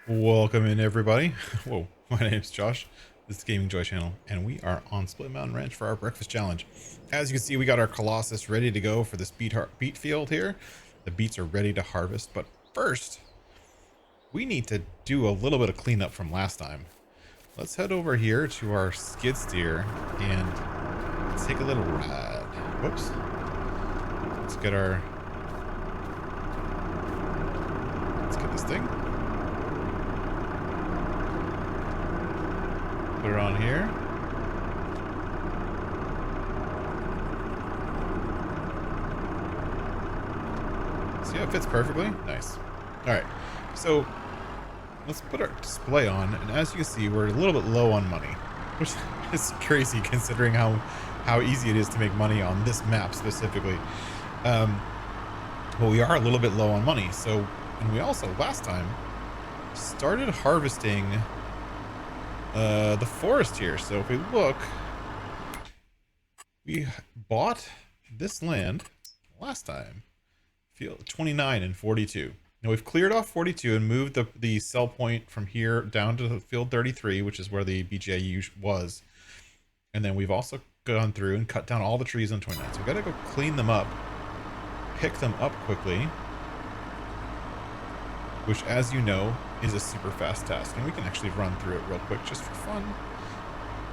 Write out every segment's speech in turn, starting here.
Welcome in, everybody. Whoa, my name's Josh. This is Gaming Joy Channel, and we are on Split Mountain Ranch for our breakfast challenge. As you can see, we got our Colossus ready to go for this beet field here. The beets are ready to harvest, but first, we need to do a little bit of cleanup from last time. Let's head over here to our skid steer and take a little ride. Whoops. Let's get this thing. Put it on here. See how it fits perfectly? Nice. Alright, so let's put our display on, and as you can see, we're a little bit low on money, which is crazy considering how easy it is to make money on this map specifically. But we are a little bit low on money, so, and we also last time started harvesting the forest here. So if we look, we bought this land last time, field 29 and 42. Now we've cleared off 42 and moved the sell point from here down to field 33, which is where the BJU was. And then we've also gone through and cut down all the trees on 29. So we've got to go clean them up, pick them up quickly, which, as you know, is a super fast task, and we can actually run through it real quick just for fun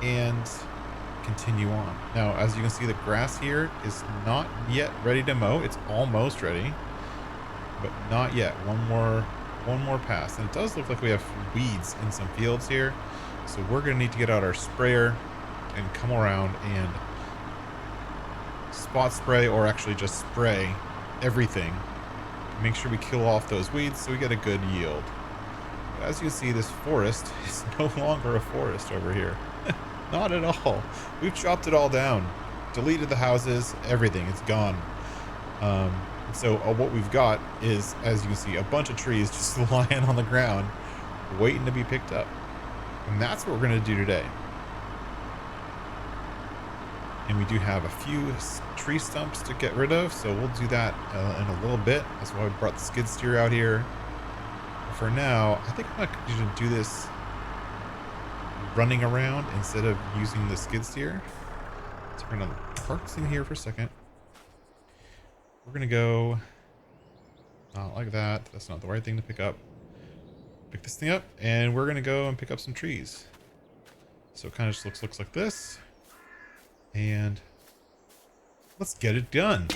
and continue on. Now, as you can see, the grass here is not yet ready to mow. It's almost ready, but not yet. One more pass, and it does look like we have weeds in some fields here, so we're gonna need to get out our sprayer and come around and spot spray, or actually just spray everything. Make sure we kill off those weeds so we get a good yield. But as you can see, this forest is no longer a forest over here. Not at all. We've chopped it all down, deleted the houses, everything. It's gone. So what we've got is, as you can see, a bunch of trees just lying on the ground waiting to be picked up. And that's what we're going to do today. And we do have a few tree stumps to get rid of, so we'll do that in a little bit. That's why we brought the skid steer out here. For now, I think I'm going to do this running around instead of using the skid steer. So we're going to park in here for a second. We're going to go not like that. That's not the right thing to pick up. Pick this thing up, and we're going to go and pick up some trees. So it kind of just looks like this. And let's get it done.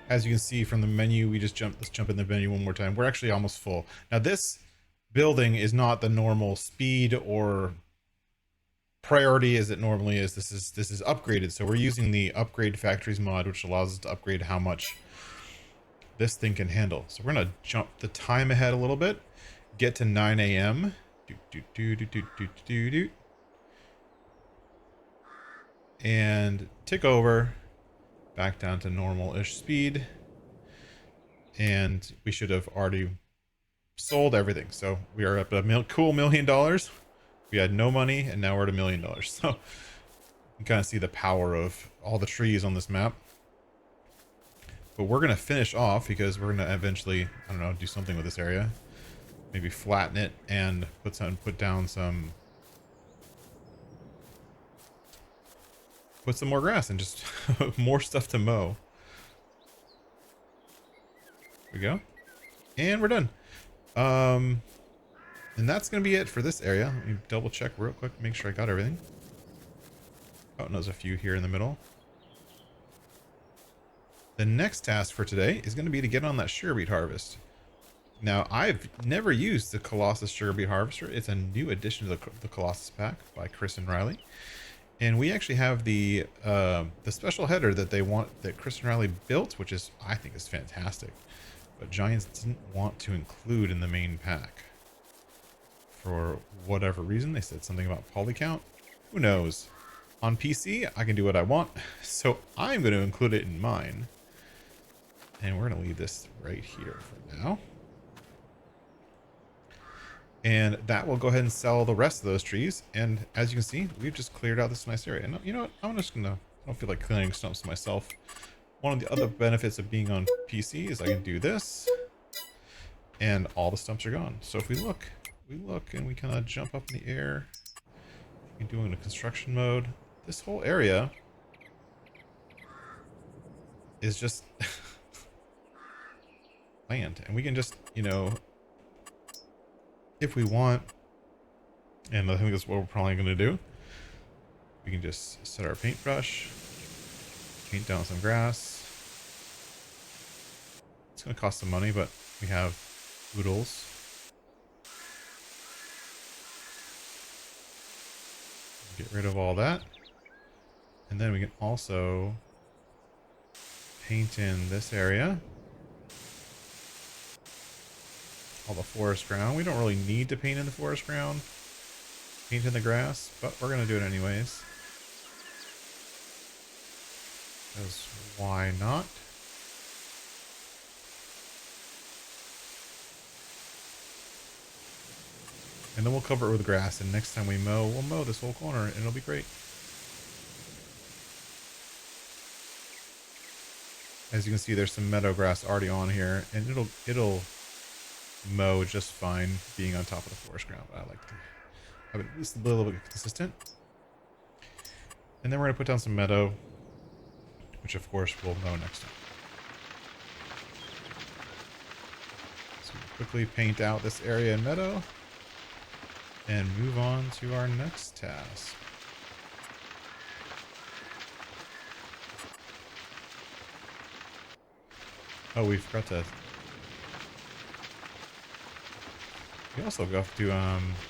As you can see from the menu, let's jump in the menu one more time. We're actually almost full. Now this building is not the normal speed or priority as it normally is. This is upgraded. So we're using the upgrade factories mod, which allows us to upgrade how much this thing can handle. So we're gonna jump the time ahead a little bit, get to 9 a.m. And tick over back down to normal-ish speed, and we should have already sold everything. So we are up a cool $1 million. We had no money, and now we're at $1 million. So you can kind of see the power of all the trees on this map. But we're going to finish off because we're going to eventually, I don't know, do something with this area. Maybe flatten it and put some more grass and just more stuff to mow. There we go. And we're done. And that's going to be it for this area. Let me double check real quick, make sure I got everything. Oh, and there's a few here in the middle. The next task for today is going to be to get on that sugar beet harvest. Now, I've never used the Colossus sugar beet harvester. It's a new addition to the Colossus pack by Chris and Riley. And we actually have the special header that Chris and Riley built, which I think is fantastic. But Giants didn't want to include in the main pack. For whatever reason, they said something about poly count. Who knows? On PC, I can do what I want, so I'm going to include it in mine. And we're going to leave this right here for now. And that will go ahead and sell the rest of those trees. And as you can see, we've just cleared out this nice area. And you know what? I don't feel like clearing stumps myself. One of the other benefits of being on PC is I can do this. And all the stumps are gone. So if we look and we kind of jump up in the air. We can do it in a construction mode. This whole area is just land. And we can just, if we want, and I think that's what we're probably going to do, we can just set our paintbrush, paint down some grass. It's going to cost some money, but we have oodles. Get rid of all that. And then we can also paint in this area. All the forest ground. We don't really need to paint in the forest ground. Paint in the grass, but we're going to do it anyways. Because why not? And then we'll cover it with grass, and next time we mow, we'll mow this whole corner, and it'll be great. As you can see, there's some meadow grass already on here, and it'll mow just fine being on top of the forest ground. But I like to have it at least a little bit consistent. And then we're going to put down some meadow, which of course we'll mow next time. So quickly paint out this area in meadow. And move on to our next task. Oh, we forgot to... We also have to,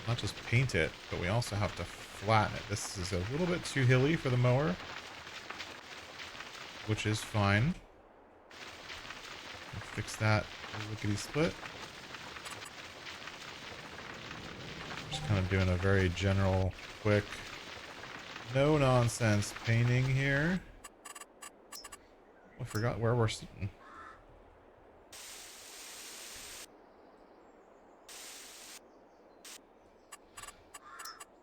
not just paint it, but we also have to flatten it. This is a little bit too hilly for the mower, which is fine. Fix that lickety split. Kind of doing a very general, quick, no nonsense painting here. I forgot where we're sitting.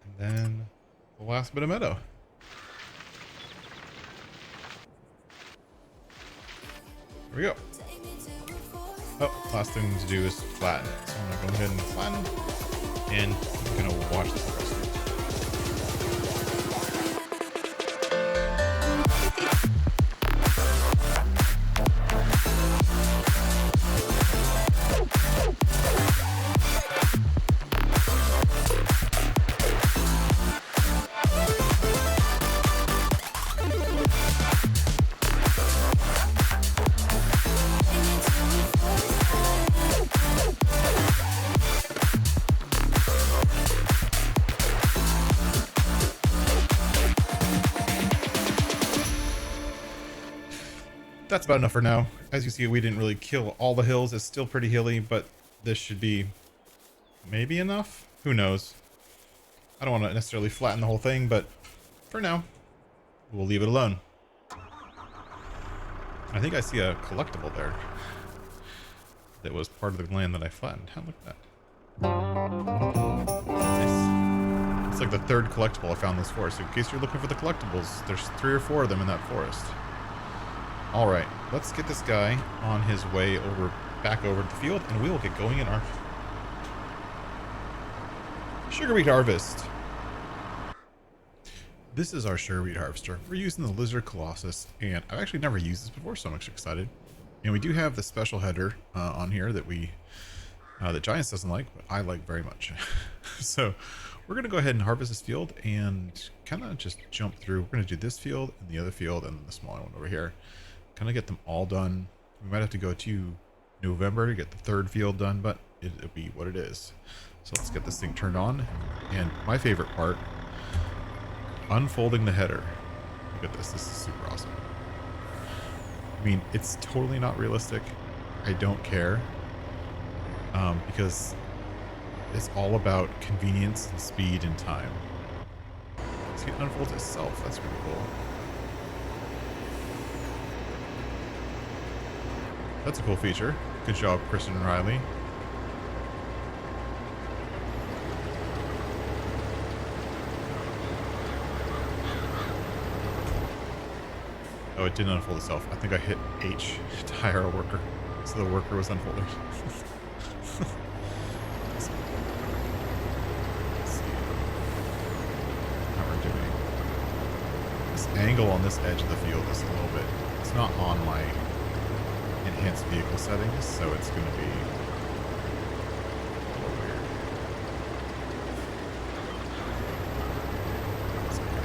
And then the last bit of meadow. There we go. Oh, last thing to do is flatten it. So I'm gonna go ahead and flatten. And I'm gonna watch the rest of it. That's about enough for now. As you see, we didn't really kill all the hills. It's still pretty hilly, but this should be maybe enough. Who knows? I don't want to necessarily flatten the whole thing, but for now, we'll leave it alone. I think I see a collectible there that was part of the land that I flattened. Look at that. Nice. It's like the third collectible I found in this forest. In case you're looking for the collectibles, there's 3 or 4 of them in that forest. All right, let's get this guy on his way back over to the field, and we will get going in our sugar beet harvest. This is our sugar beet harvester. We're using the Lizard Colossus, and I've actually never used this before, so I'm actually excited. And we do have the special header on here that that Giants doesn't like, but I like very much. So we're going to go ahead and harvest this field and kind of just jump through. We're going to do this field and the other field and the smaller one over here. Kind of get them all done. We might have to go to November to get the third field done, but it'll be what it is. So let's get this thing turned on. And my favorite part, unfolding the header. Look at this. This is super awesome. I mean, it's totally not realistic. I don't care. Because it's all about convenience and speed and time. See, it unfolds itself. That's pretty cool. That's a cool feature. Good job, Kristen and Riley. Oh, it didn't unfold itself. I think I hit H to hire a worker. So the worker was unfolded. Let's see how we're doing. This angle on this edge of the field is a little bit... It's not on my enhanced vehicle settings, so it's going to be a little weird. That's okay.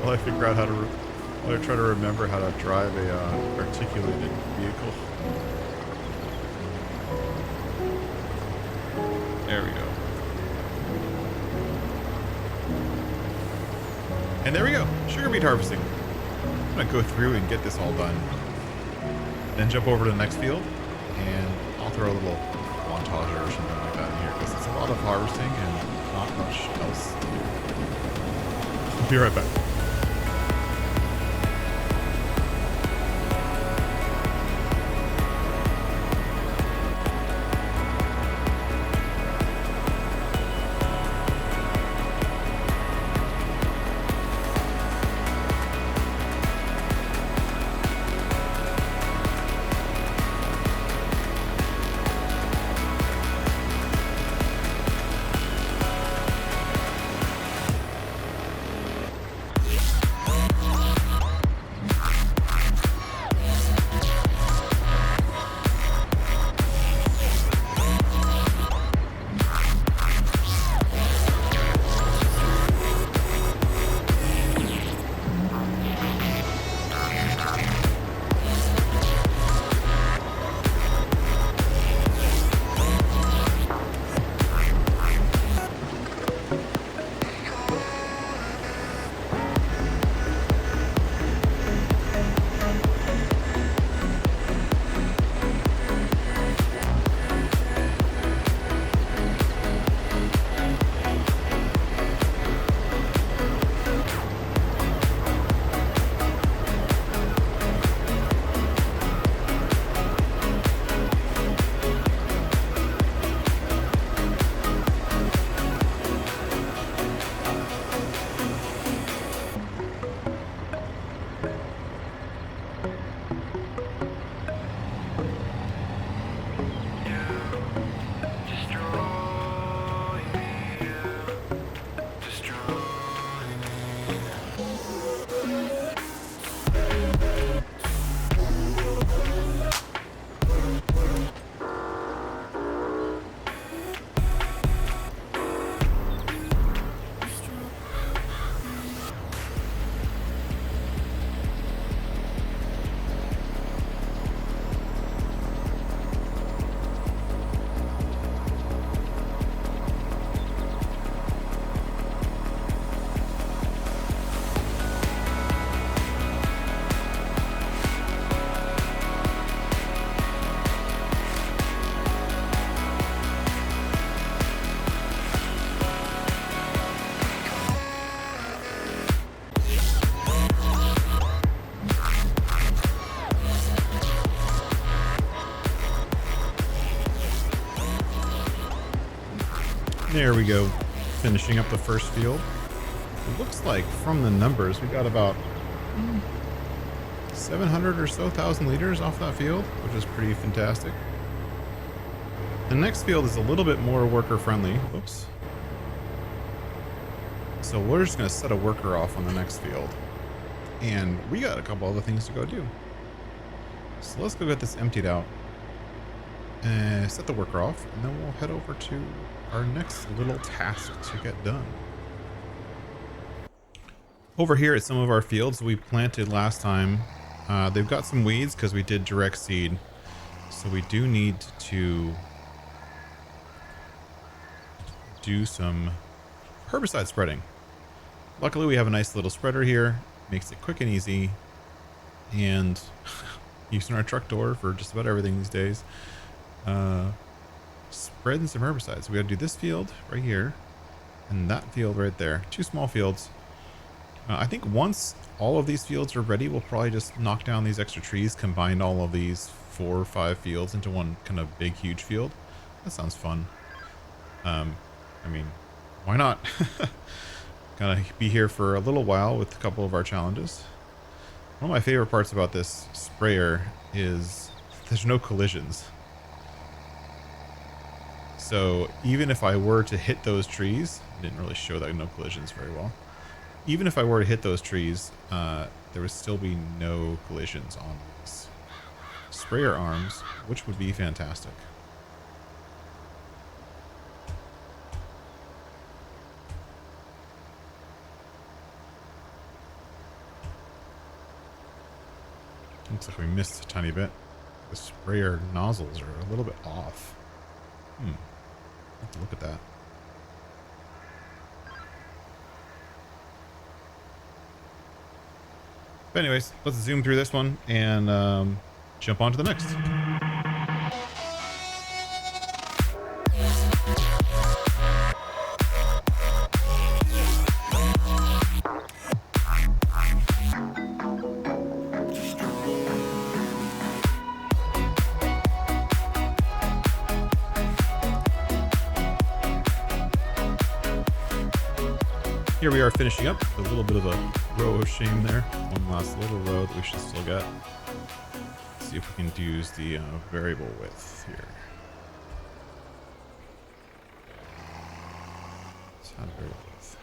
Well, I figure out how to... While I try to remember how to drive a articulated vehicle. There we go. And there we go, sugar beet harvesting. I'm gonna go through and get this all done. Then jump over to the next field, and I'll throw a little montage or something like that in here, because it's a lot of harvesting and not much else to do. I'll be right back. There we go. finishing up the first field. It looks like from the numbers, we got about 700 or so thousand liters off that field, which is pretty fantastic. The next field is a little bit more worker friendly. Oops. So we're just going to set a worker off on the next field. And we got a couple other things to go do. So let's go get this emptied out. And set the worker off. And then we'll head over to our next little task to get done. Over here at some of our fields we planted last time, they've got some weeds because we did direct seed. So we do need to do some herbicide spreading. Luckily we have a nice little spreader here, makes it quick and easy, and using our truck door for just about everything these days. Spreading some herbicides. So we gotta do this field right here and that field right there. Two small fields. I think once all of these fields are ready, we'll probably just knock down these extra trees, combine all of these 4 or 5 fields into one kind of big, huge field. That sounds fun. I mean, why not? Gonna be here for a little while with a couple of our challenges. One of my favorite parts about this sprayer is there's no collisions. So even if I were to hit those trees, I didn't really show that no collisions very well. Even if I were to hit those trees, there would still be no collisions on these sprayer arms, which would be fantastic. Looks like we missed a tiny bit. The sprayer nozzles are a little bit off. I'll have to look at that. But anyways, let's zoom through this one and jump on to the next. Here we are finishing up with a little bit of a row of shame there. One last little row that we should still get. Let's see if we can use the variable width here. Let's have variable width.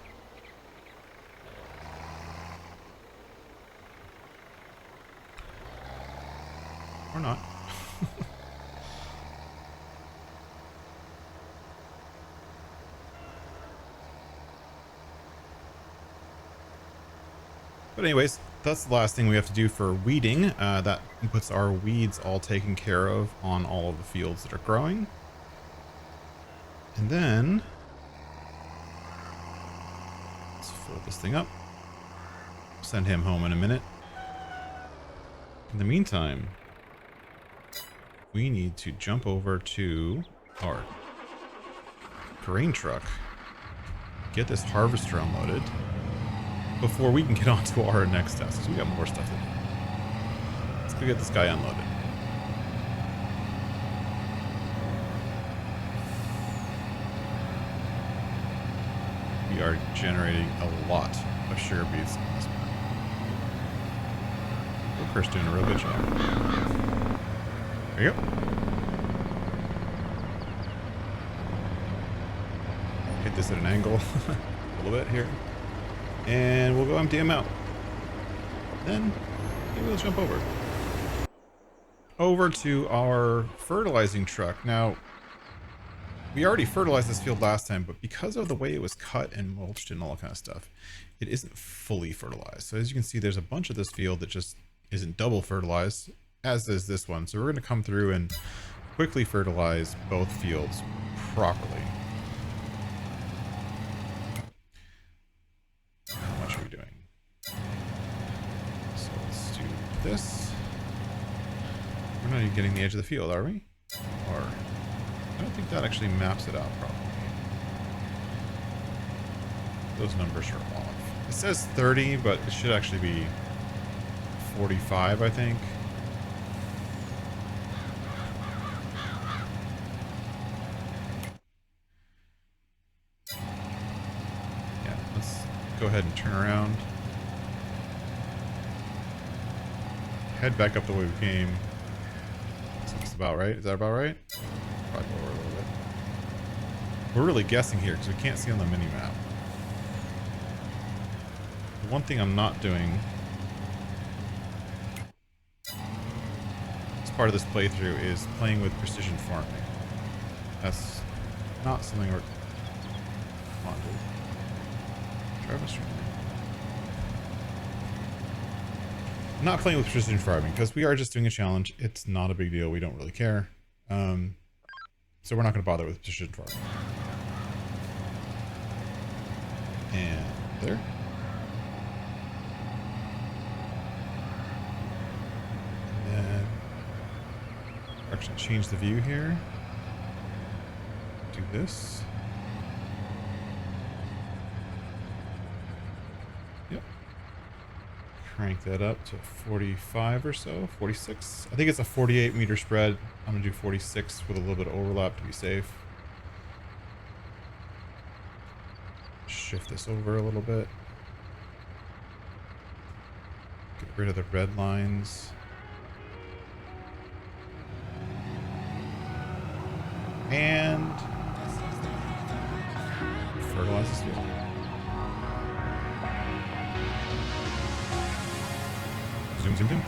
Or not. But anyways, that's the last thing we have to do for weeding. That puts our weeds all taken care of on all of the fields that are growing. And then let's fill this thing up. Send him home in a minute. In the meantime, we need to jump over to our grain truck, get this harvester unloaded before we can get on to our next test. So we got more stuff to do. Let's go get this guy unloaded. We are generating a lot of sugar beets on this map. Booker's doing a real good job. There you go. Hit this at an angle a little bit here. And we'll go empty him out. Then maybe we'll jump over to our fertilizing truck. Now, we already fertilized this field last time, but because of the way it was cut and mulched and all that kind of stuff, it isn't fully fertilized. So as you can see, there's a bunch of this field that just isn't double fertilized, as is this one. So we're going to come through and quickly fertilize both fields properly. How much are we doing? So let's do this. We're not even getting the edge of the field, are we? Or I don't think that actually maps it out properly. Those numbers are off. It says 30, but it should actually be 45, I think. go ahead and turn around. Head back up the way we came. That's about right. Is that about right? Probably lower a little bit. We're really guessing here because we can't see on the mini map. The one thing I'm not doing as part of this playthrough is playing with precision farming. That's not something we're... Come on, dude. Drive us right now. I'm not playing with precision farming because we are just doing a challenge. It's not a big deal. We don't really care. So we're not going to bother with precision farming. And there. And then actually change the view here. Do this. Yep. Crank that up to 45 or so, 46. I think it's a 48 meter spread. I'm gonna do 46 with a little bit of overlap to be safe. Shift this over a little bit. Get rid of the red lines. And fertilize this field. Zoom, zoom, zoom.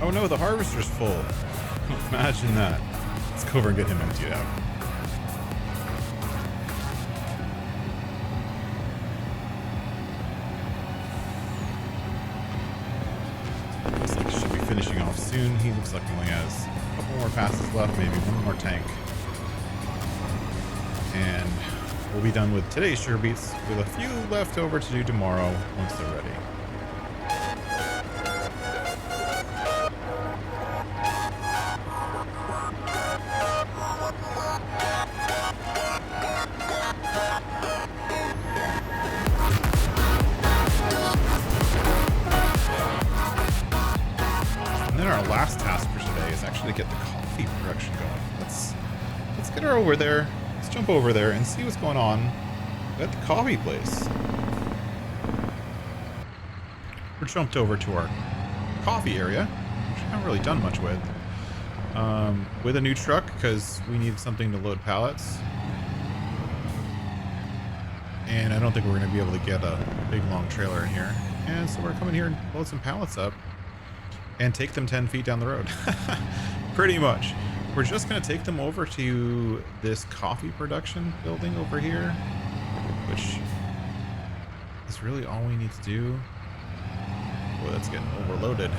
Oh no, the harvester's full. Imagine that. Let's go over and get him emptied out. Looks like he should be finishing off soon. He looks like he only has a couple more passes left, maybe one more tank. And we'll be done with today's sugar beets with a few left over to do tomorrow once they're ready. Our last task for today is actually to get the coffee production going. Let's get her over there. Let's jump over there and see what's going on at the coffee place. We're jumped over to our coffee area, which I haven't really done much with a new truck because we need something to load pallets. And I don't think we're going to be able to get a big long trailer in here. And so we're coming here and load some pallets up and take them 10 feet down the road. Pretty much. We're just going to take them over to this coffee production building over here, which is really all we need to do. Boy, that's getting overloaded.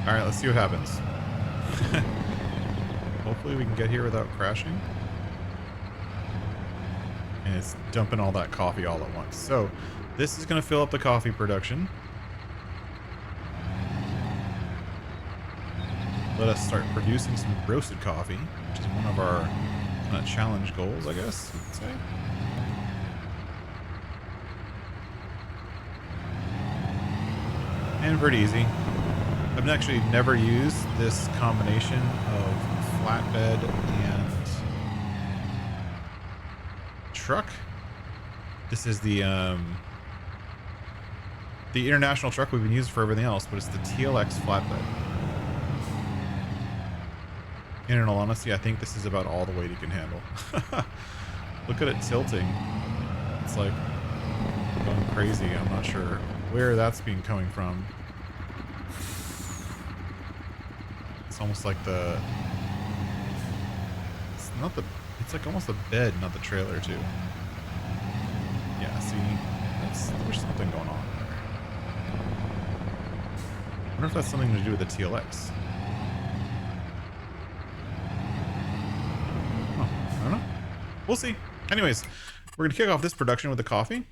All right, let's see what happens. Hopefully we can get here without crashing. And it's dumping all that coffee all at once. So this is going to fill up the coffee production. Let us start producing some roasted coffee, which is one of our kind of challenge goals, I guess you could say. and pretty easy. I've actually never used this combination of flatbed and truck. This is the international truck we've been using for everything else, but it's the TLX flatbed. In all honesty, I think this is about all the weight it can handle. Look at it tilting. It's like going crazy. I'm not sure where that's been coming from. It's almost like it's like almost the bed, not the trailer too. Yeah, see, there's something going on there. I wonder if that's something to do with the TLX. Oh, I don't know. We'll see. Anyways, we're gonna kick off this production with the coffee.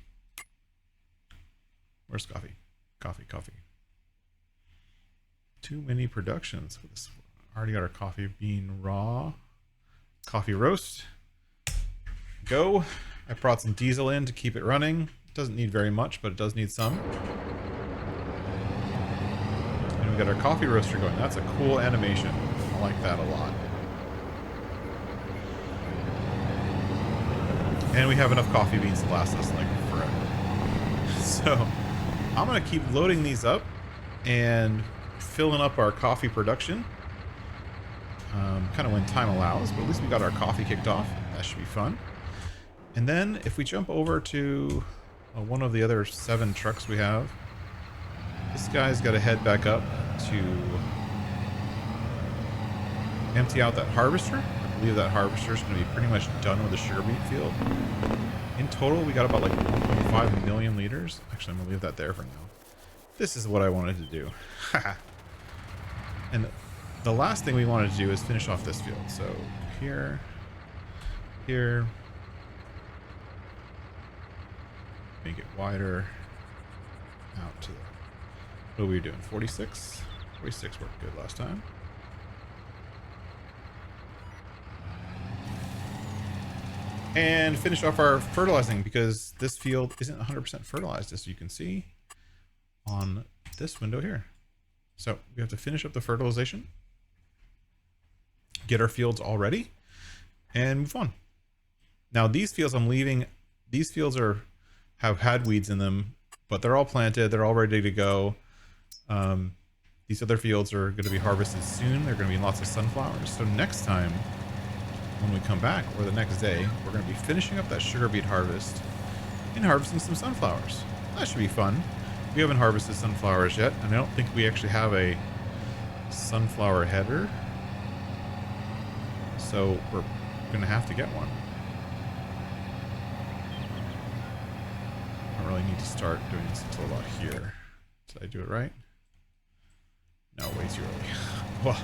Where's coffee? Coffee. Too many productions. Already got our coffee bean raw. Coffee roast. Go. I brought some diesel in to keep it running. Doesn't need very much, but it does need some. And we got our coffee roaster going. That's a cool animation. I like that a lot. And we have enough coffee beans to last us like forever. So I'm gonna keep loading these up and filling up our coffee production. Kind of when time allows, but at least we got our coffee kicked off. That should be fun. And then if we jump over to one of the other 7 trucks we have, this guy's got to head back up to empty out that harvester. I believe that harvester is going to be pretty much done with the sugar beet field. In total, we got about like 1.5 million liters. Actually, I'm going to leave that there for now. This is what I wanted to do. And the last thing we wanted to do is finish off this field. So here, make it wider, out to the, what are we doing? 46? 46 worked good last time. And finish off our fertilizing because this field isn't 100% fertilized, as you can see on this window here. So we have to finish up the fertilization, get our fields all ready, and move on. Now these fields I'm leaving, these fields have had weeds in them, but they're all planted, they're all ready to go. These other fields are going to be harvested soon. They're going to be lots of sunflowers. So next time when we come back, or the next day, we're going to be finishing up that sugar beet harvest and harvesting some sunflowers. That should be fun. We haven't harvested sunflowers yet, and I don't think we actually have a sunflower header. So we're going to have to get one. I don't really need to start doing this until about here. Did I do it right? No, way too early. Well,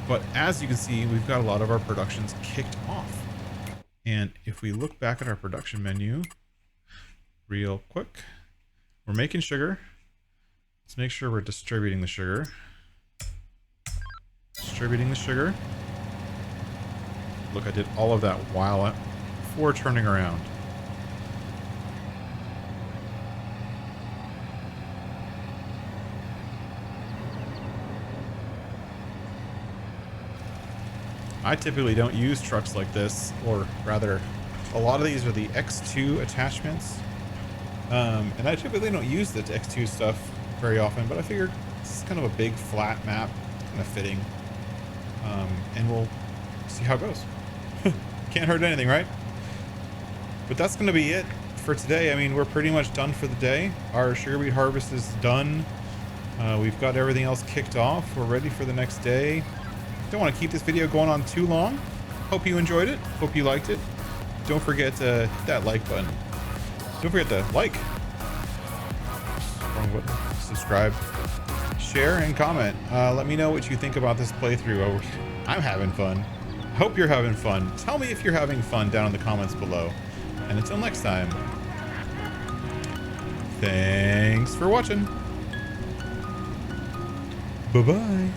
but as you can see, we've got a lot of our productions kicked off. And if we look back at our production menu real quick, we're making sugar. Let's make sure we're distributing the sugar. Distributing the sugar. Look, I did all of that before turning around. I typically don't use trucks like this, or rather, a lot of these are the X2 attachments. And I typically don't use the X2 stuff very often, but I figured this is kind of a big flat map, kind of fitting. And we'll see how it goes. Can't hurt anything, right? But that's going to be it for today. I mean, we're pretty much done for the day. Our sugar beet harvest is done. We've got everything else kicked off. We're ready for the next day. Don't want to keep this video going on too long. Hope you enjoyed it. Hope you liked it. Don't forget to hit that like button. Don't forget to like, wrong button, subscribe, share, and comment. Let me know what you think about this playthrough. I'm having fun. Hope you're having fun. Tell me if you're having fun down in the comments below. And until next time, thanks for watching. Bye-bye.